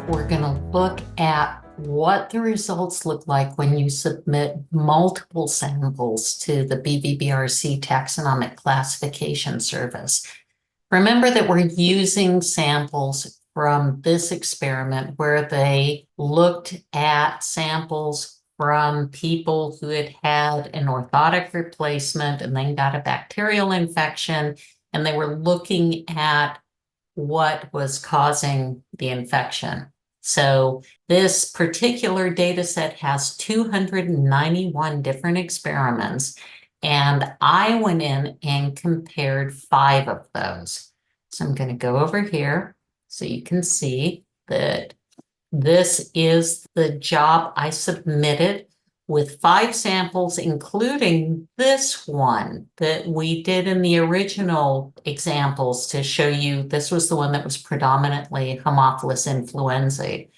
we're going to look at what the results look like when you submit multiple samples to the BV-BRC Taxonomic Classification Service. Remember that we're using samples from this experiment where they looked at samples from people who had had an orthotic replacement and then got a bacterial infection, and they were looking at what was causing the infection. So this particular data set has 291 different experiments, and I went in and compared 5 of those. So I'm going to go over here so you can see that this is the job I submitted with 5 samples, including this one that we did in the original examples to show you this was the one that was predominantly Haemophilus influenzae.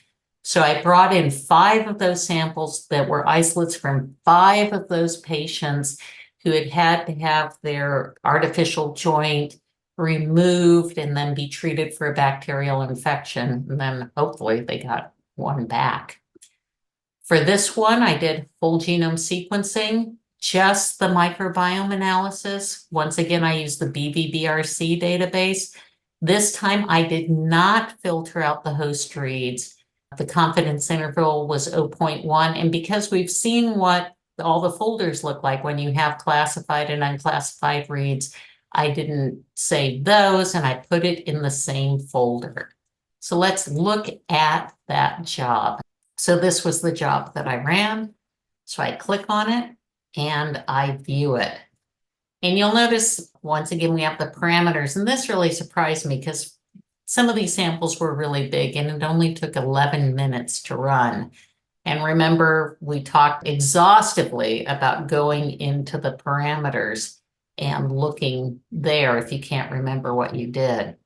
So I brought in 5 of those samples that were isolates from 5 of those patients who had had to have their artificial joint removed and then be treated for a bacterial infection. And then hopefully they got one back. For this one, I did whole genome sequencing, just the microbiome analysis. Once again, I used the BV-BRC database. This time, I did not filter out the host reads. The confidence interval was 0.1. And because we've seen what all the folders look like when you have classified and unclassified reads, I didn't save those, and I put it in the same folder. So let's look at that job. So this was the job that I ran. So I click on it and I view it. And you'll notice, once again, we have the parameters. And this really surprised me because some of these samples were really big and it only took 11 minutes to run. And remember, we talked exhaustively about going into the parameters and looking there if you can't remember what you did.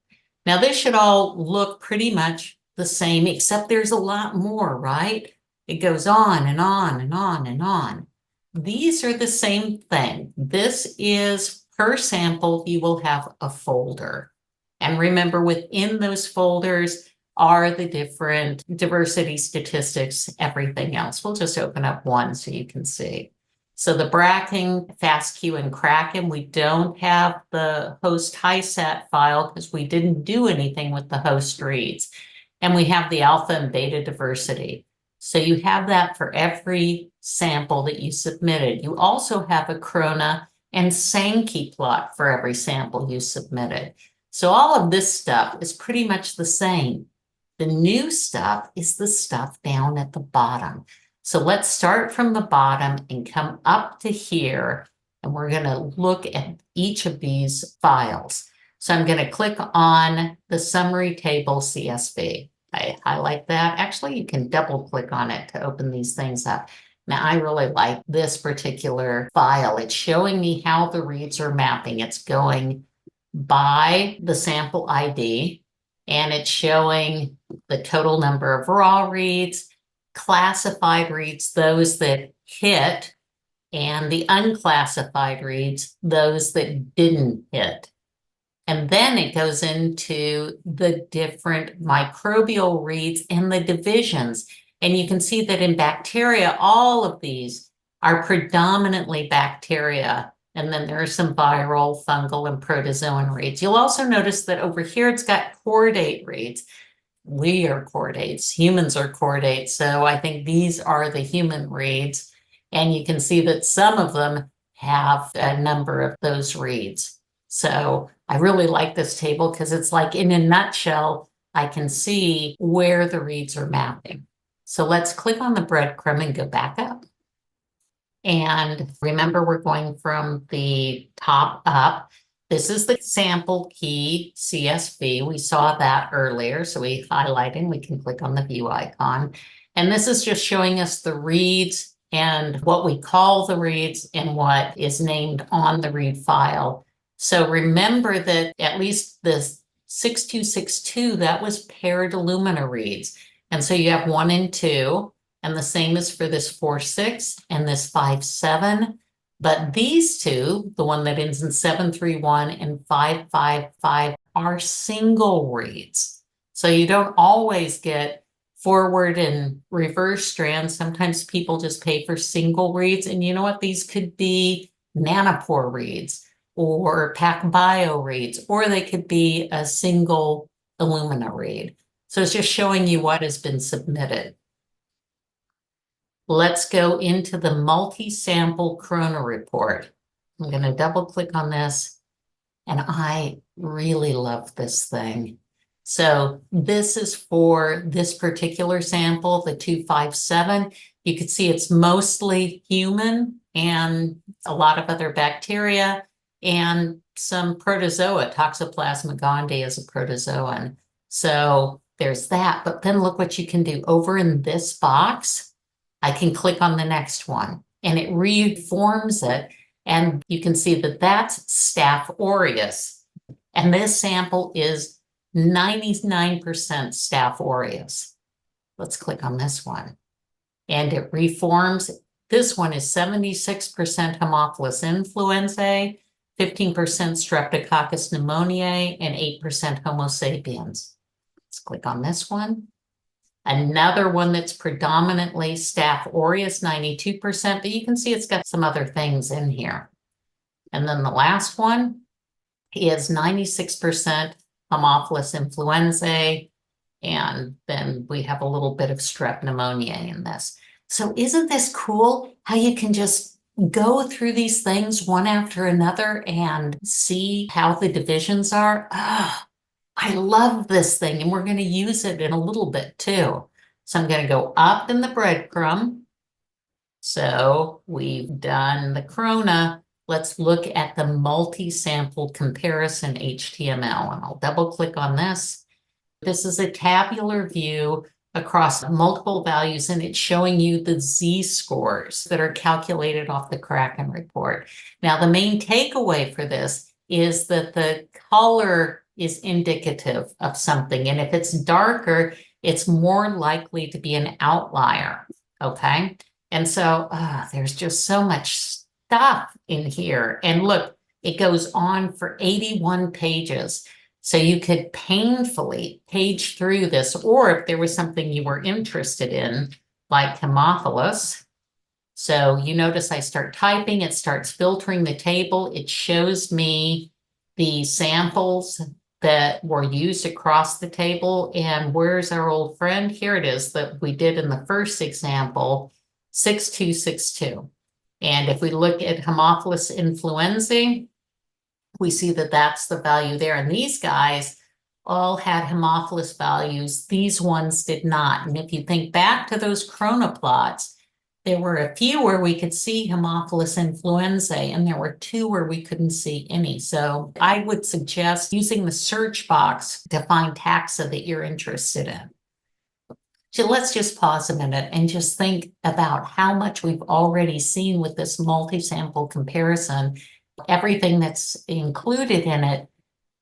Now, this should all look pretty much the same, except there's a lot more, right? It goes on and on and on and on. These are the same thing. This is per sample, you will have a folder. And remember, within those folders are the different diversity statistics, everything else. We'll just open up one so you can see. So the bracking, FASTQ, and Kraken, we don't have the host HiSat file because we didn't do anything with the host reads. And we have the alpha and beta diversity. So you have that for every sample that you submitted. You also have a Krona and Sankey plot for every sample you submitted. So all of this stuff is pretty much the same. The new stuff is the stuff down at the bottom. So let's start from the bottom and come up to here, and we're going to look at each of these files. So I'm going to click on the summary table CSV. I highlight that. Actually, you can double click on it to open these things up. Now, I really like this particular file. It's showing me how the reads are mapping. It's going by the sample ID, and it's showing the total number of raw reads, classified reads, those that hit, and the unclassified reads, those that didn't hit. And then it goes into the different microbial reads and the divisions. And you can see that in bacteria, all of these are predominantly bacteria. And then there are some viral, fungal, and protozoan reads. You'll also notice that over here, it's got chordate reads. We are chordates, humans are chordates. So I think these are the human reads. And you can see that some of them have a number of those reads. So I really like this table because it's like in a nutshell, I can see where the reads are mapping. So let's click on the breadcrumb and go back up. And remember, we're going from the top up. This is the sample key CSV. We saw that earlier, so we highlight and we can click on the view icon. And this is just showing us the reads and what we call the reads and what is named on the read file. So remember that at least the 6262, that was paired Illumina reads. And so you have 1 and 2, and the same is for this 46 and this 57. But these two, the one that ends in 731 and 555, are single reads. So you don't always get forward and reverse strands. Sometimes people just pay for single reads. And you know what? These could be nanopore reads or PacBio reads, or they could be a single Illumina read. So it's just showing you what has been submitted. Let's go into the multi-sample corona report. I'm going to double click on this, and I really love this thing. So this is for this particular sample, the 257. You can see it's mostly human and a lot of other bacteria and some protozoa. Toxoplasma gondii is a protozoan. So there's that. But then look what you can do. Over in this box, I can click on the next one and it reforms it. And you can see that that's Staph aureus. And this sample is 99% Staph aureus. Let's click on this one. And it reforms. This one is 76% Haemophilus influenzae, 15% Streptococcus pneumoniae, and 8% Homo sapiens. Let's click on this one. Another one that's predominantly Staph aureus, 92%, but you can see it's got some other things in here. And then the last one is 96% Haemophilus influenzae, and then we have a little bit of strep pneumoniae in this. So isn't this cool how you can just go through these things one after another and see how the divisions are? Oh, I love this thing, and we're going to use it in a little bit too. So I'm going to go up in the breadcrumb. So we've done the corona. Let's look at the multi-sample comparison HTML, and I'll double click on this. This is a tabular view across multiple values, and it's showing you the z-scores that are calculated off the Kraken report. Now, the main takeaway for this is that the color is indicative of something, and if it's darker, it's more likely to be an outlier, okay? And so there's just so much stuff in here. And look, it goes on for 81 pages. So you could painfully page through this, or if there was something you were interested in, like Haemophilus. So you notice I start typing, it starts filtering the table. It shows me the samples that were used across the table. And where's our old friend? Here it is that we did in the first example, 6262. And if we look at Haemophilus influenzae, we see that that's the value there. And these guys all had Haemophilus values. These ones did not. And if you think back to those corona plots, there were a few where we could see Haemophilus influenzae, and there were two where we couldn't see any. So I would suggest using the search box to find taxa that you're interested in. So let's just pause a minute and just think about how much we've already seen with this multi-sample comparison. Everything that's included in it,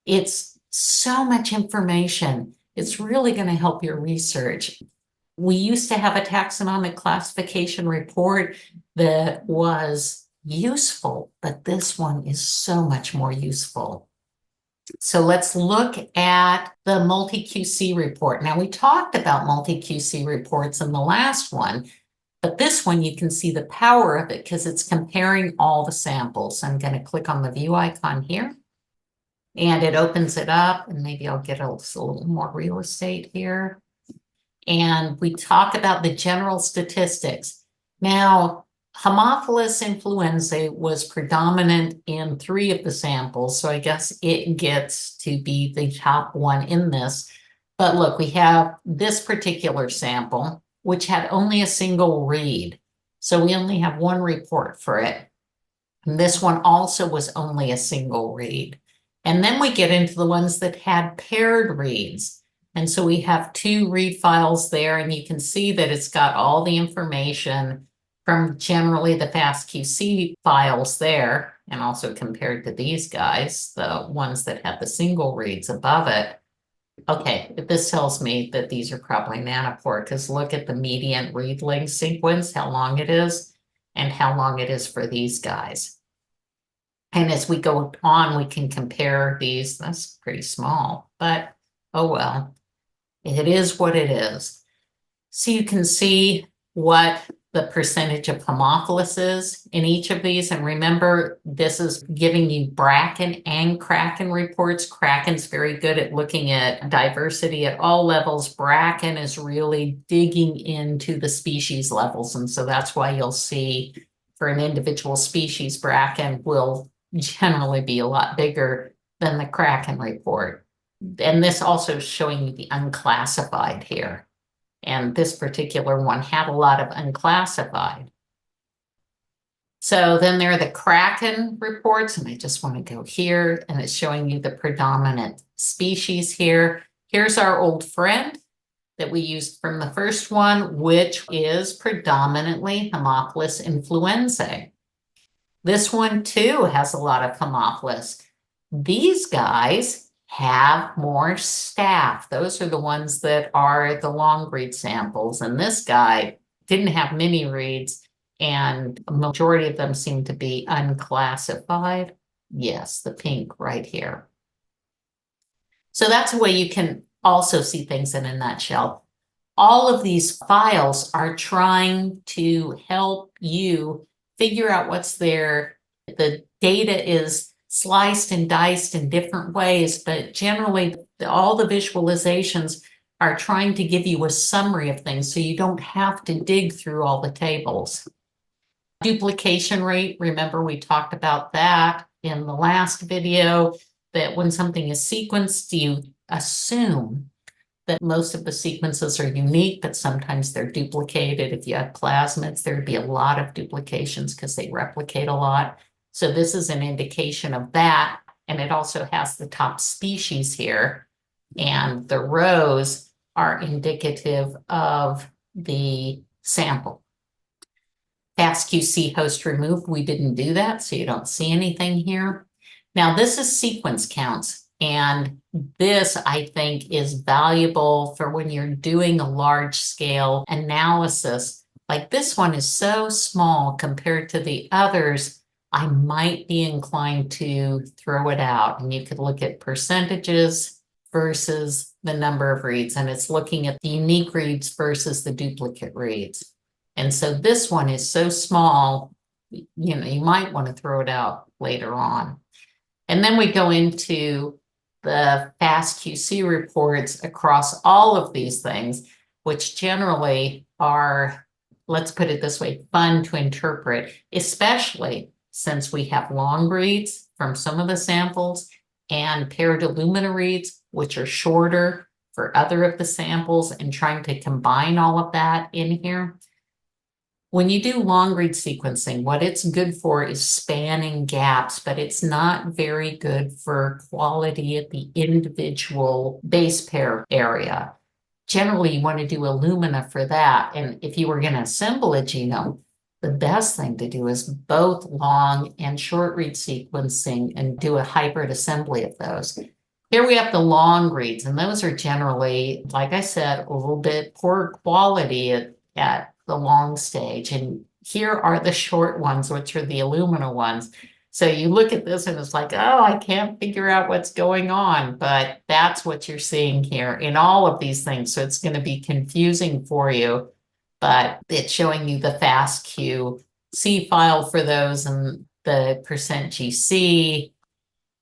it's so much information. It's really going to help your research. We used to have a taxonomic classification report that was useful, but this one is so much more useful. So let's look at the multi-QC report. Now, we talked about multi-QC reports in the last one, but this one you can see the power of it because it's comparing all the samples. I'm going to click on the view icon here, and it opens it up, and maybe I'll get a little more real estate here. And we talk about the general statistics. Now, Haemophilus influenzae was predominant in 3 of the samples, so I guess it gets to be the top one in this. But look, we have this particular sample, which had only a single read. So we only have one report for it. And this one also was only a single read. And then we get into the ones that had paired reads. And so we have 2 read files there, and you can see that it's got all the information from generally the FastQC files there, and also compared to these guys, the ones that have the single reads above it. Okay, this tells me that these are probably nanopore, because look at the median read length sequence, how long it is, and how long it is for these guys. And as we go on, we can compare these. That's pretty small, but oh well. It is what it is. So you can see what the percentage of Haemophilus is in each of these. And remember, this is giving you Bracken and Kraken reports. Kraken's very good at looking at diversity at all levels. Bracken is really digging into the species levels. And so that's why you'll see for an individual species, Bracken will generally be a lot bigger than the Kraken report. And this also is showing you the unclassified here. And this particular one had a lot of unclassified. So then there are the Kraken reports, and I just want to go here, and it's showing you the predominant species here. Here's our old friend that we used from the first one, which is predominantly Haemophilus influenzae. This one too has a lot of Haemophilus. These guys have more staph. Those are the ones that are the long read samples. And this guy didn't have many reads, and a majority of them seem to be unclassified. Yes, the pink right here. So that's a way you can also see things in a nutshell. All of these files are trying to help you figure out what's there. The data is sliced and diced in different ways, but generally all the visualizations are trying to give you a summary of things so you don't have to dig through all the tables. Duplication rate, remember we talked about that in the last video, that when something is sequenced, you assume that most of the sequences are unique, but sometimes they're duplicated. If you had plasmids, there'd be a lot of duplications because they replicate a lot. So this is an indication of that. And it also has the top species here. And the rows are indicative of the sample. FastQC host removed, we didn't do that, so you don't see anything here. Now this is sequence counts. And this, I think, is valuable for when you're doing a large scale analysis. Like this one is so small compared to the others, I might be inclined to throw it out. And you could look at percentages versus the number of reads. And it's looking at the unique reads versus the duplicate reads. And so this one is so small, you know, you might want to throw it out later on. And then we go into the FastQC reports across all of these things, which generally are, let's put it this way, fun to interpret, especially since we have long reads from some of the samples and paired Illumina reads, which are shorter for other of the samples, and trying to combine all of that in here. When you do long read sequencing, what it's good for is spanning gaps, but it's not very good for quality at the individual base pair area. Generally, you want to do Illumina for that. And if you were going to assemble a genome, the best thing to do is both long and short read sequencing and do a hybrid assembly of those. Here we have the long reads, and those are generally, like I said, a little bit poor quality at the long stage. And here are the short ones, which are the Illumina ones. So you look at this and it's like, oh, I can't figure out what's going on, but that's what you're seeing here in all of these things. So it's going to be confusing for you, but it's showing you the FastQC file for those and the %GC,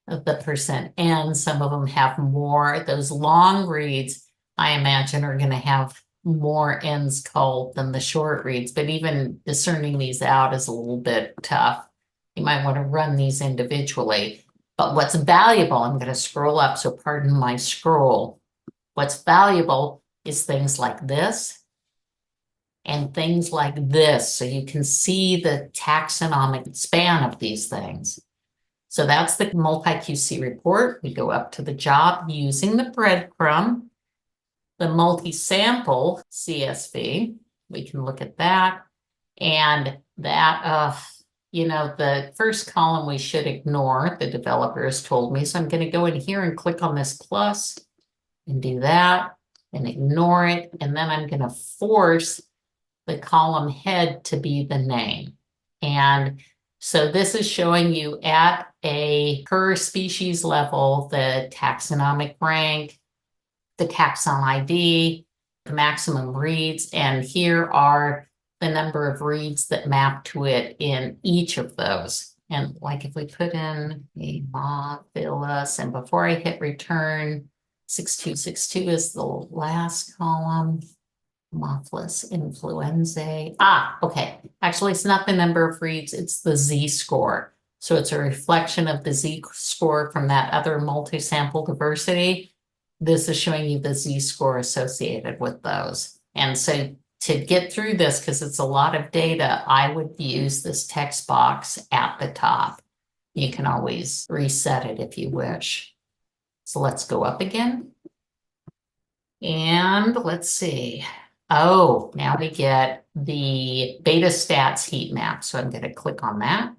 the %N. Some of them have more. Those long reads, I imagine, are going to have more ends culled than the short reads, but even discerning these out is a little bit tough. You might want to run these individually. But what's valuable, I'm going to scroll up, so pardon my scroll. What's valuable is things like this and things like this, so you can see the taxonomic span of these things. So that's the multi-QC report. We go up to the job using the breadcrumb. The multi-sample CSV, we can look at that. And that, you know, the first column we should ignore, the developers told me. So I'm going to go in here and click on this plus and do that and ignore it. And then I'm going to force the column head to be the name. And so this is showing you at a per species level, the taxonomic rank, the taxon ID, the maximum reads, and here are the number of reads that map to it in each of those. And like if we put in a Haemophilus, and before I hit return, 6262 is the last column. Haemophilus influenzae. Okay. Actually, it's not the number of reads, it's the Z-score. So it's a reflection of the Z-score from that other multi-sample diversity. This is showing you the Z-score associated with those. And so to get through this, because it's a lot of data, I would use this text box at the top. You can always reset it if you wish. So let's go up again. And let's see. Oh, now we get the beta stats heat map. So I'm going to click on that.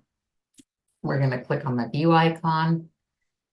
We're going to click on the view icon.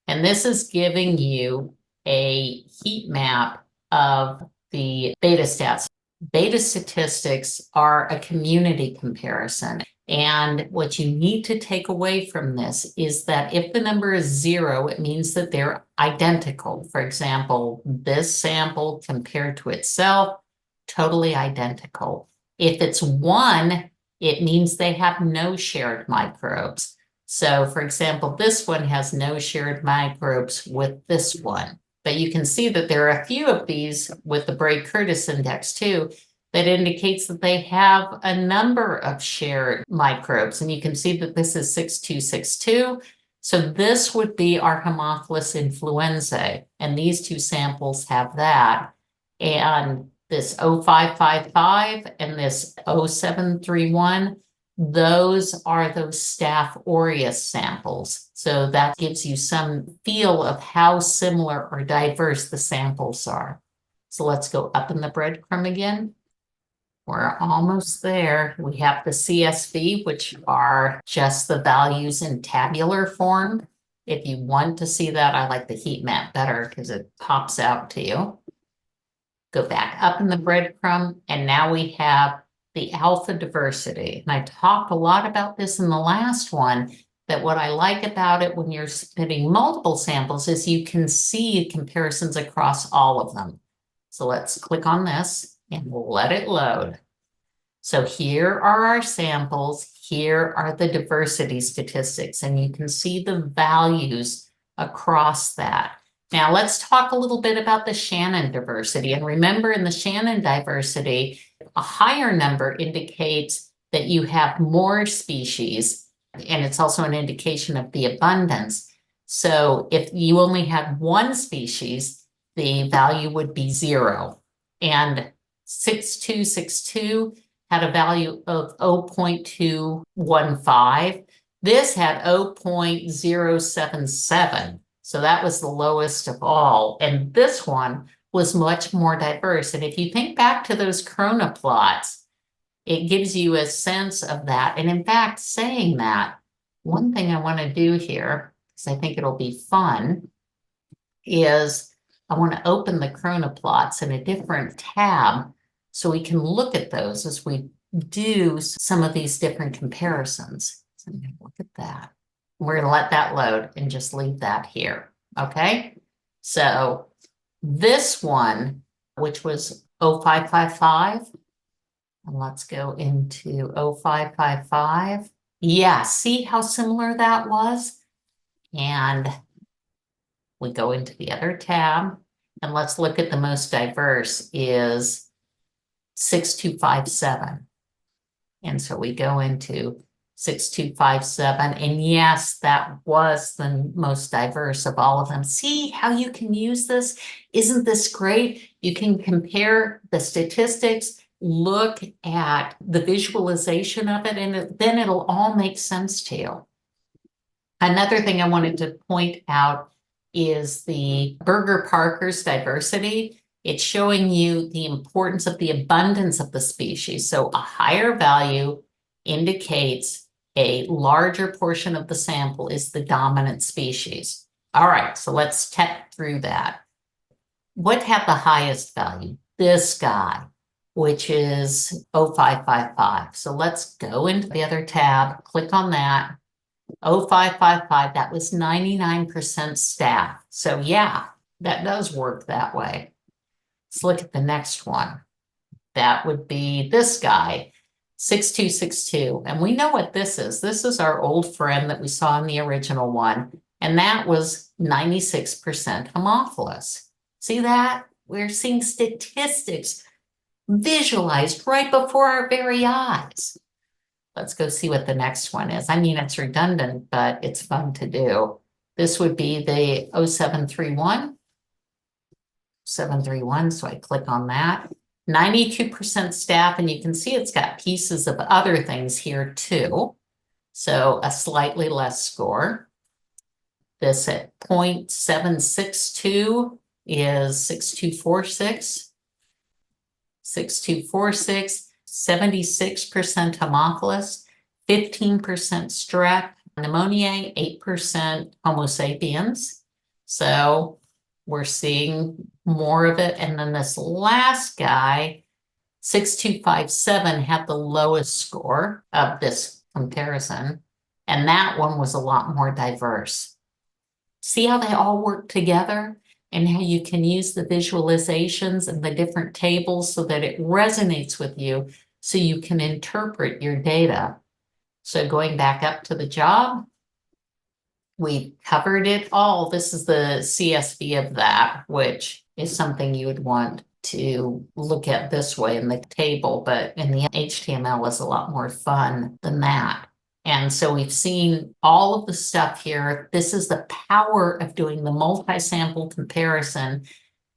And this is giving you a heat map of the beta stats. Beta statistics are a community comparison. And what you need to take away from this is that if the number is 0, it means that they're identical. For example, this sample compared to itself, totally identical. If it's 1, it means they have no shared microbes. So for example, this one has no shared microbes with this one. But you can see that there are a few of these with the Bray-Curtis index too, that indicates that they have a number of shared microbes. And you can see that this is 6262. So this would be our Haemophilus influenzae. And these two samples have that. And this 0555 and this 0731, those are those Staph aureus samples. So that gives you some feel of how similar or diverse the samples are. So let's go up in the breadcrumb again. We're almost there. We have the CSV, which are just the values in tabular form. If you want to see that, I like the heat map better because it pops out to you. Go back up in the breadcrumb, and now we have the alpha diversity. And I talked a lot about this in the last one, that what I like about it when you're submitting multiple samples is you can see comparisons across all of them. So let's click on this and we'll let it load. So here are our samples. Here are the diversity statistics, and you can see the values across that. Now let's talk a little bit about the Shannon diversity. And remember, in the Shannon diversity, a higher number indicates that you have more species, and it's also an indication of the abundance. So if you only had one species, the value would be 0. And 6262 had a value of 0.215. This had 0.077. So that was the lowest of all. And this one was much more diverse. And if you think back to those corona plots, it gives you a sense of that. And in fact, saying that, one thing I want to do here, because I think it'll be fun, is I want to open the corona plots in a different tab so we can look at those as we do some of these different comparisons. So I'm going to look at that. We're going to let that load and just leave that here. Okay. So this one, which was 0555, and let's go into 0555. Yeah. See how similar that was? And we go into the other tab, and let's look at the most diverse is 6257. And so we go into 6257, and yes, that was the most diverse of all of them. See how you can use this? Isn't this great? You can compare the statistics, look at the visualization of it, and then it'll all make sense to you. Another thing I wanted to point out is the Berger-Parker's diversity. It's showing you the importance of the abundance of the species. So a higher value indicates a larger portion of the sample is the dominant species. All right, so let's step through that. What had the highest value? This guy, which is 0555. So let's go into the other tab, click on that. 0555, that was 99% staph. So yeah, that does work that way. Let's look at the next one. that would be this guy, 6262. And we know what this is. This is our old friend that we saw in the original one. And that was 96% Homophilous. See that? We're seeing statistics visualized right before our very eyes. Let's go see what the next one is. I mean, it's redundant, but it's fun to do. This would be the 0731. 731, so I click on that. 92% staff, and you can see it's got pieces of other things here too. So a slightly less score. This at 0.762 is 6246. 6246, 76% Homophilous, 15% strep pneumoniae, 8% Homo sapiens. So we're seeing more of it. And then this last guy, 6257, had the lowest score of this comparison. And that one was a lot more diverse. See how they all work together and how you can use the visualizations and the different tables so that it resonates with you so you can interpret your data. So going back up to the job, we covered it all. This is the CSV of that, which is something you would want to look at this way in the table, but in the HTML is a lot more fun than that. And so we've seen all of the stuff here. This is the power of doing the multi-sample comparison.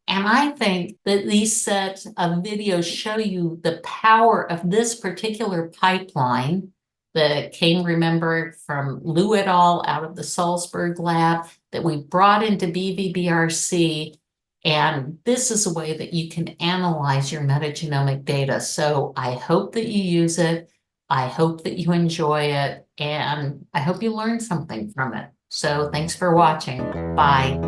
And I think that these sets of videos show you the power of this particular pipeline that came, remember, from Liu et al. Out of the Salzburg lab that we brought into BV-BRC. And this is a way that you can analyze your metagenomic data. So I hope that you use it. I hope that you enjoy it. And I hope you learn something from it. So thanks for watching. Bye.